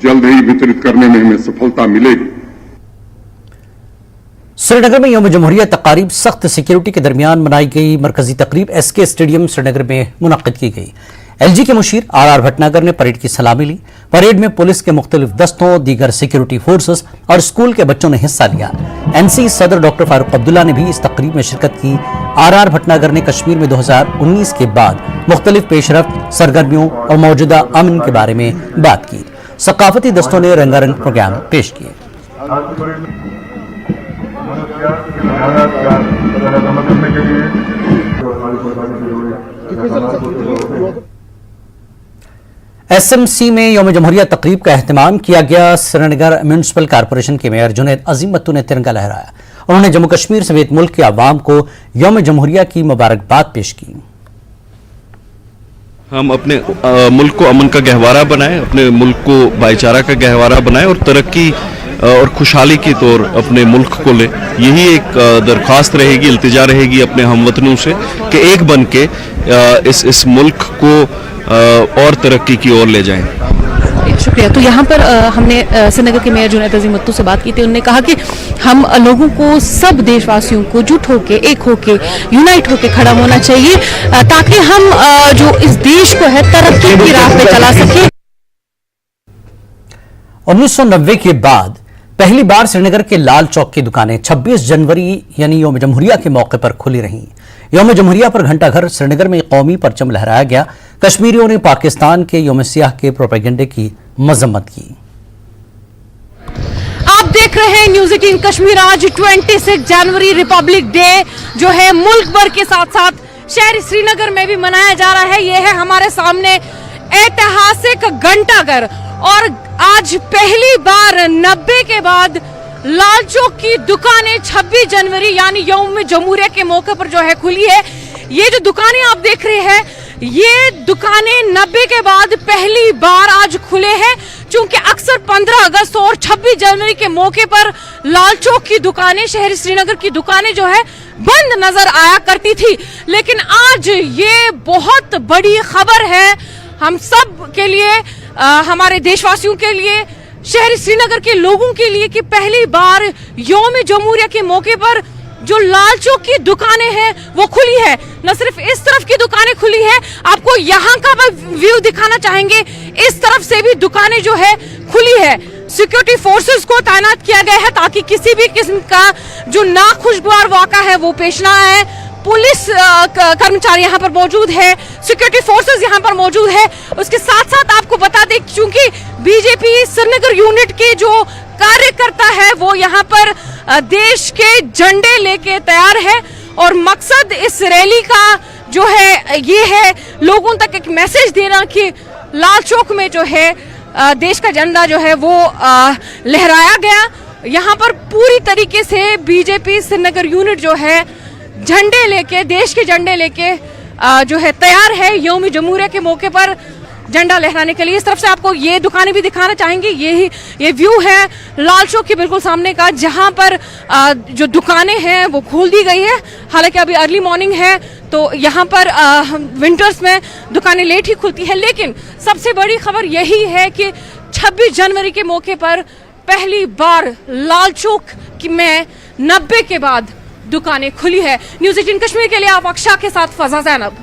जल्द ही वितरित करने में हमें सफलता मिलेगी। श्रीनगर में यौम जमहूरिया तकारीब सख्त सिक्योरिटी के दरमियान मनाई गई। मरकजी तकरीब एसके स्टेडियम श्रीनगर में मुनक्किद की गई। एलजी के मुशीर आर भटनागर ने परेड की सलामी ली। परेड में पुलिस के मुख्तलिफ दस्तों, दीगर सिक्योरिटी फोर्सेस और स्कूल के बच्चों ने हिस्सा लिया। एनसी सदर डॉक्टर फारूक अब्दुल्ला ने भी इस तकरीब में शिरकत की। आर भटनागर ने कश्मीर में 2019 के बाद मुख्तलिफ पेशरफ्त, सरगर्मियों और मौजूदा अमन के बारे में बात की। सकाफती दस्तों ने रंगारंग प्रोग्राम पेश किए। एसएमसी में यौम जमहूरिया तकरीब का एहतमाम किया गया। श्रीनगर म्यूनिसिपल कॉरपोरेशन के मेयर जुनैद अजीम मत्तू ने तिरंगा लहराया। उन्होंने जम्मू कश्मीर समेत मुल्क के अवाम को यौम जमहूरिया की मुबारकबाद पेश की। हम अपने मुल्क को अमन का गहवारा बनाएं, अपने मुल्क को भाईचारा का गहवारा बनाएं और तरक्की और खुशहाली की तौर अपने मुल्क को ले। यही एक दरख्वास्त रहेगी, इल्तिजा रहेगी अपने हमवतनों से कि एक बन के इस मुल्क को और तरक्की की ओर ले जाएं। शुक्रिया। तो यहाँ पर हमने श्रीनगर के मेयर जुनैद अजीम मत्तू से बात की थी। उन्होंने कहा कि हम लोगों को, सब देशवासियों को जुट होके, एक होके, यूनाइट होके खड़ा होना चाहिए ताकि हम जो इस देश को है तरक्की की राह पे चला सके। 1990 के बाद पहली बार श्रीनगर के लाल चौक की दुकानें 26 जनवरी यानी यौम जमहूरिया के मौके पर खुली रहीं। यौम जमहूरिया पर घंटाघर श्रीनगर में कौमी परचम लहराया गया। कश्मीरियों ने पाकिस्तान के यौम सियाह के प्रोपेगेंडे की मजम्मत की। आप देख रहे हैं न्यूज़ 18 कश्मीर। आज 26 जनवरी रिपब्लिक डे जो है मुल्क भर के साथ साथ शहर श्रीनगर में भी मनाया जा रहा है। यह है हमारे सामने ऐतिहासिक घंटाघर और आज पहली बार 90 के बाद लाल चौक की दुकानें 26 जनवरी यानी यौम जमहूरिया के मौके पर जो है खुली है। ये जो दुकानें आप देख रहे हैं, ये दुकानें 90 के बाद पहली बार आज खुले हैं। चूंकि अक्सर 15 अगस्त और 26 जनवरी के मौके पर लाल चौक की दुकानें, शहर श्रीनगर की दुकानें जो है बंद नजर आया करती थी, लेकिन आज ये बहुत बड़ी खबर है हम सब के लिए, हमारे देशवासियों के लिए, शहर श्रीनगर के लोगों के लिए कि पहली बार यौम जमहूरिया के मौके पर जो लाल चौक की दुकानें हैं वो खुली है। न सिर्फ इस तरफ की दुकानें खुली है, आपको यहाँ का व्यू दिखाना चाहेंगे, इस तरफ से भी दुकानें जो है खुली है। सिक्योरिटी फोर्सेस को तैनात किया गया है ताकि किसी भी किस्म का जो नाखुशगवार वाक़ा है वो पेश ना आए। पुलिस कर्मचारी यहाँ पर मौजूद है, सिक्योरिटी फोर्सेस यहाँ पर मौजूद है। उसके साथ साथ आपको बता दें, चूंकि बीजेपी श्रीनगर यूनिट के जो कार्यकर्ता है वो यहाँ पर देश के झंडे लेके तैयार है और मकसद इस रैली का जो है ये है लोगों तक एक मैसेज देना कि लाल चौक में जो है देश का झंडा जो है वो लहराया गया। यहाँ पर पूरी तरीके से बीजेपी श्रीनगर यूनिट जो है झंडे लेके, देश के झंडे लेके जो है तैयार है यौम जमहूरिया के मौके पर झंडा लहराने के लिए। इस तरफ से आपको ये दुकानें भी दिखाना चाहेंगे। ये व्यू है लाल चौक के बिल्कुल सामने का, जहां पर जो दुकानें हैं वो खोल दी गई है। हालांकि अभी अर्ली मॉर्निंग है तो यहाँ पर विंटर्स में दुकानें लेट ही खुलती है, लेकिन सबसे बड़ी खबर यही है कि 26 जनवरी के मौके पर पहली बार लाल चौक में 90 के बाद दुकानें खुली है। न्यूज़ 18 कश्मीर के लिए आप अक्षा के साथ फजा ज़ैनब।